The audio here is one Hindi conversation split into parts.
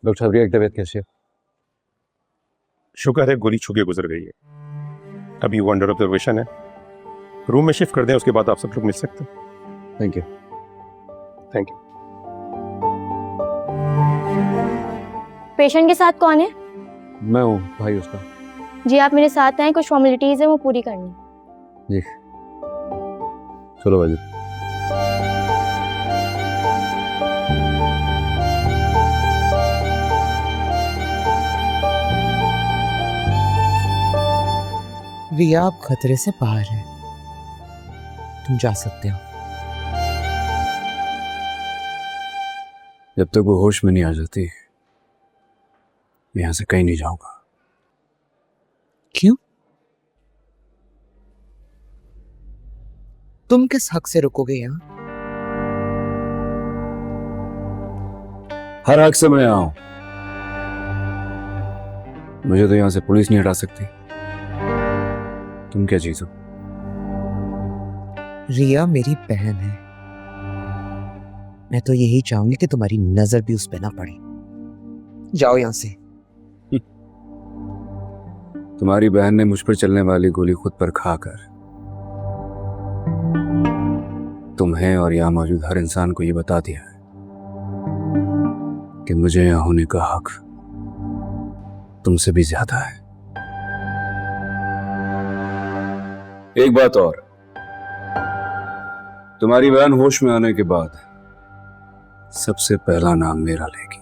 डॉक्टर साहब रिया की तबीयत कैसी है? शुक्र है गोली छू के गुजर गई है। अभी वो अंडर ऑब्जर्वेशन है। रूम में शिफ्ट कर दें, उसके बाद आप सब लोग मिल सकते हैं। Thank you. Thank you. Patient के साथ कौन है? मैं हूँ भाई उसका। जी आप मेरे साथ आए, कुछ फॉर्मेलिटीज है वो पूरी करनी है। जी चलो भाई। रिया आप खतरे से बाहर है, तुम जा सकते हो। जब तक वो होश में नहीं आ जाती मैं यहाँ से कहीं नहीं जाऊंगा। क्यों? तुम किस हक से रुकोगे यहाँ? हर हक से मैं आऊं। मुझे तो यहाँ से पुलिस नहीं हटा सकती। तुम क्या चीज हो? रिया मेरी बहन है, मैं तो यही चाहूंगी कि तुम्हारी नजर भी उस पे ना पड़े। जाओ यहां से। तुम्हारी बहन ने मुझ पर चलने वाली गोली खुद पर खाकर तुम्हें और यहाँ मौजूद हर इंसान को ये बता दिया है कि मुझे यहाँ होने का हक तुमसे भी ज्यादा है। एक बात और, तुम्हारी बहन होश में आने के बाद सबसे पहला नाम मेरा लेगी।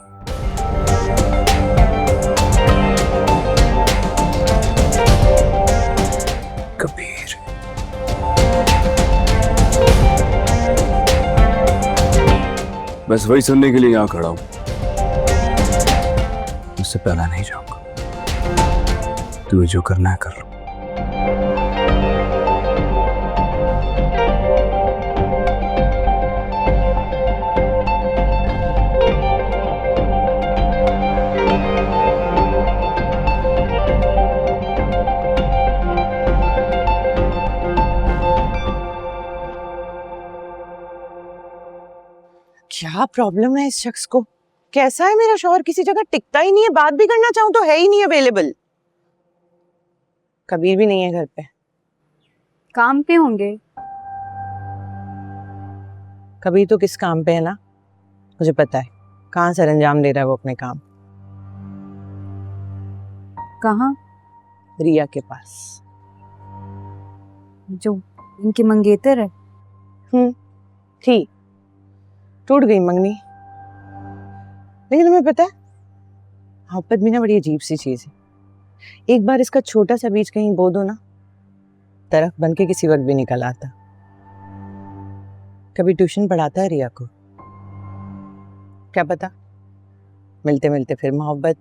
कबीर। बस वही सुनने के लिए यहां खड़ा हूं। उससे पहला नहीं जाऊंगा। तुम्हें जो करना है कर लो। क्या प्रॉब्लम है इस शख्स को? कैसा है मेरा शौहर? किसी जगह टिकता ही नहीं है, बात भी करना चाहूं तो है ही नहीं अवेलेबल। कबीर भी नहीं है घर पे। काम पे होंगे। कबीर तो किस काम पे है ना, मुझे पता है। कहाँ सर अंजाम दे रहा है वो अपने काम? कहाँ? रिया के पास। जो इनकी मंगेतर है। ठीक, टूट गई मंगनी। लेकिन तुम्हें पता है मोहब्बत भी ना बड़ी अजीब सी चीज है। एक बार इसका छोटा सा बीज कहीं बो दो ना, दरख्त बन के किसी वक्त भी निकल आता। कभी ट्यूशन पढ़ाता है रिया को, क्या पता मिलते मिलते फिर मोहब्बत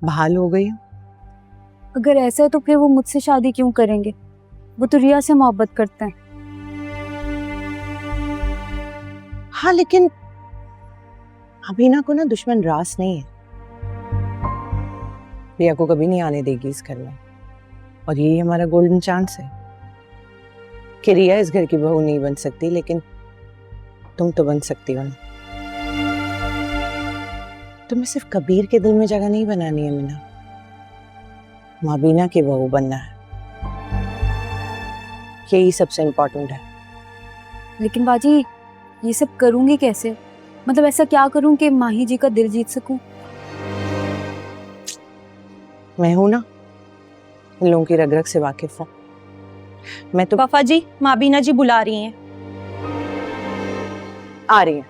बहाल हो गई। अगर ऐसा है तो फिर वो मुझसे शादी क्यों करेंगे? वो तो रिया से मोहब्बत करते हैं। हाँ लेकिन अबीना को ना दुश्मन रास नहीं है। रिया को कभी नहीं आने देगी इस घर में, और यही हमारा गोल्डन चांस है कि रिया इस घर की बहू नहीं बन सकती, लेकिन तुम तो बन सकती हो ना। तुम्हें सिर्फ कबीर के दिल में जगह नहीं बनानी है मीना, माबीना की बहू बनना है। यही सबसे इम्पोर्टेंट है। लेकिन बाजी ये सब करूंगी कैसे? मतलब ऐसा क्या करूं कि माही जी का दिल जीत सकूं? मैं हूं ना, इन लोगों की रग रग से वाकिफ हूं। मैं तो वफा जी, माबीना जी बुला रही हैं। आ रही हैं।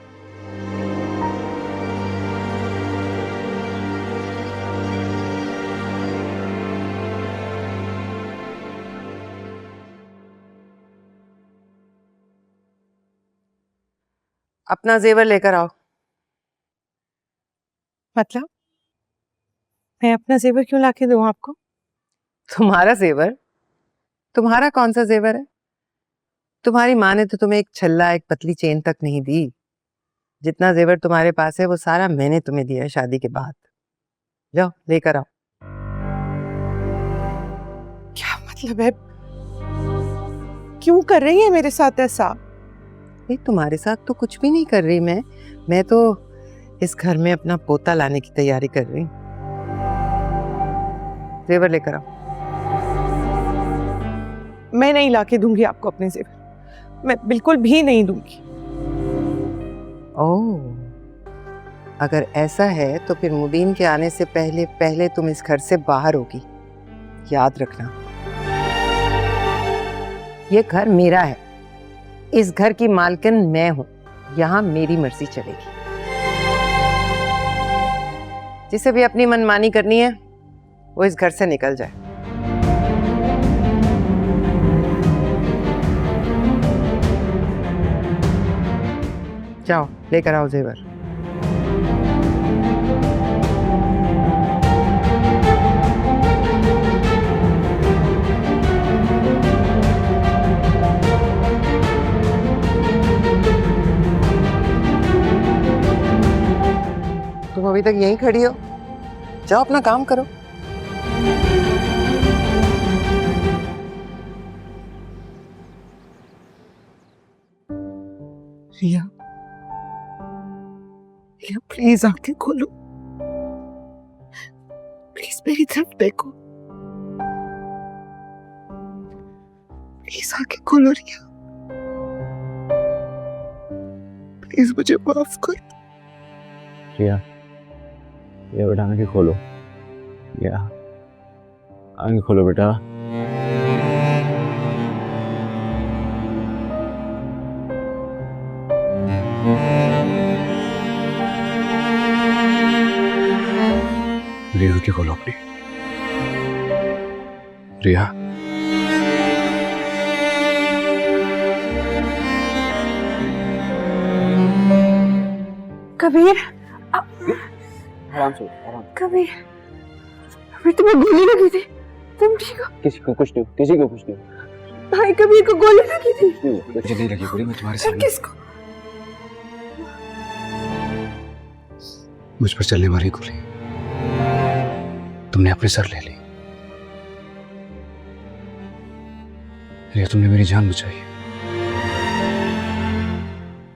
अपना जेवर लेकर आओ। मतलब मैं अपना जेवर क्यों लाके दूं आपको? तुम्हारा जेवर? तुम्हारा कौन सा जेवर है? तुम्हारी माँ ने तो तुम्हें एक छल्ला, एक पतली चेन तक नहीं दी। जितना जेवर तुम्हारे पास है वो सारा मैंने तुम्हें दिया है शादी के बाद। जाओ लेकर आओ। क्या मतलब है? क्यों कर रही है मेरे साथ ऐसा? नहीं, तुम्हारे साथ तो कुछ भी नहीं कर रही मैं तो इस घर में अपना पोता लाने की तैयारी कर रही हूँ। जेवर लेकर आओ। मैं नहीं लाके दूंगी आपको अपने जेवर, मैं बिल्कुल भी नहीं दूंगी। ओह, अगर ऐसा है तो फिर मुबीन के आने से पहले पहले तुम इस घर से बाहर होगी, याद रखना। ये घर मेरा है, इस घर की मालकिन मैं हूं, यहाँ मेरी मर्जी चलेगी। जिसे भी अपनी मनमानी करनी है वो इस घर से निकल जाए। जाओ लेकर आओ जेवर। तुम अभी तक यहीं खड़ी हो, जाओ अपना काम करो। रिया, रिया प्लीज आंखें खोलो, प्लीज मेरी तरफ देखो, प्लीज आंखें खोलो रिया, प्लीज मुझे माफ कर। रिया, ये बेटा आंखें खोलो, या आंखें खोलो बेटा। रिया आंखें खोलो अपनी। रिया, कबीर, आराम से, आराम। कबीर, कबीर तुम्हें गोली लगी थी, तुम ठीक हो? किसी को कुछ नहीं, किसी को कुछ नहीं, भाई कबीर को गोली लगी थी। मुझे नहीं लगी गोली, मैं तुम्हारे सामने। किसको? मुझ पर चलने वाली गोली तुमने अपने सर ले ली। रिया, तुमने मेरी जान बचाई।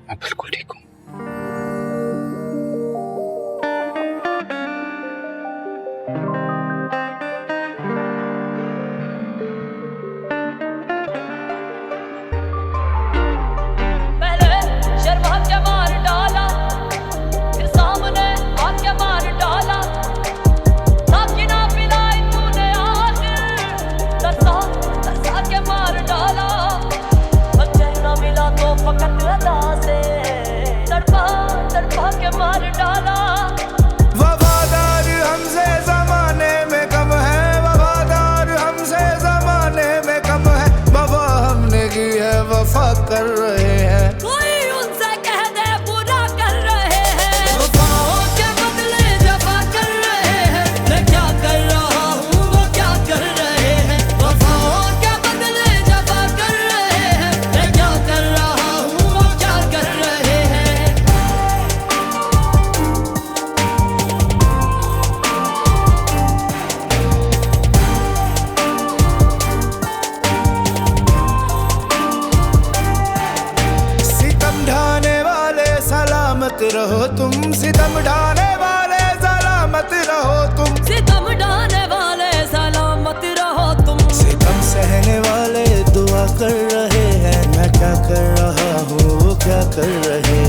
मैं बिल्कुल ठीक हूँ। वफादार हमसे जमाने में कम है, वफादार हमसे जमाने में कम है, वफा हमने की है वफा कर रहे हैं, कोई उनसे कह दे बुरा कर रहे हैं, वफाओं के बदले जफा कर रहे हैं, मैं क्या कर रहा हूँ वो क्या कर रहे हैं, वफाओं के बदले जफा कर रहे हैं, मैं क्या कर रहा हूँ वो क्या कर रहे हैं। सितम ढाने वाले सलामत रहो तुम, सितम ढाने वाले सलामत रहो तुम, सितम ढाने वाले सलामत रहो तुम, सितम सहने वाले दुआ कर रहे हैं, मैं क्या कर रहा हूँ वो क्या कर रहे